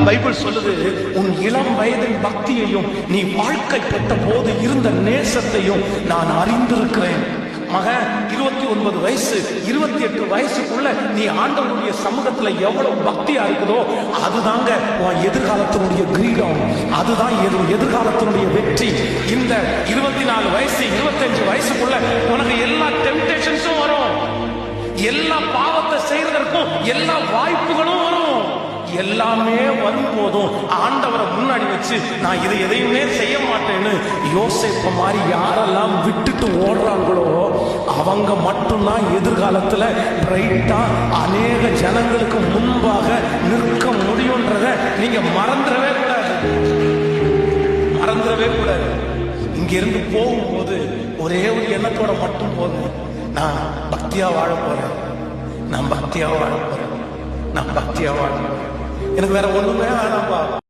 Bible சொல்லுது, உன் இளம் வயதின் பக்தியையும் நீ வாழ்க்கைப்பட்ட போது இருந்த நேசத்தையும் நான் அறிந்திருக்கிறேன். மகன் 29 வயசு 28 வயசுக்குள்ள நீ ஆண்டவருடைய சமூகத்துல எவ்வளவு பக்தியா இருக்குதோ அதுதாங்க உன் எதிர்காலத்தினுடைய கிரீடம், அதுதான் எதிர்காலத்தினுடைய வெற்றி. இந்த 24 வயசு 25 வயசுக்குள்ள உனக்கு எல்லா டெம்டேஷன்ஸும் வரும், எல்லா பாவத்தை செய்யறதற்கும் எல்லா வாய்ப்புகளும் வரும். எல்லாமே வரும்போதும் ஆண்டவரை முன்னாடி வச்சு நான் இதை எதையுமே செய்ய மாட்டேன்னு யோசேப்பு மாதிரி யாரெல்லாம் விட்டுட்டு ஓடுறாங்களோ அவங்க மட்டும்தான் எதிர்காலத்துல பிரைட்டா அநேக ஜனங்களுக்கு முன்பாக நிற்க முடியும்ன்றத நீங்க மறந்துடவே கூடாது. இங்க இருந்து போகும்போது ஒரே ஒரு எண்ணத்தோட மட்டும் போதும், நான் பக்தியா வாழ போறேன், நான் பக்தியா வாழ போறேன், நான் பக்தியா வாழ போறேன், எனக்கு வேற ஒண்ணுமே வேணாம்பா.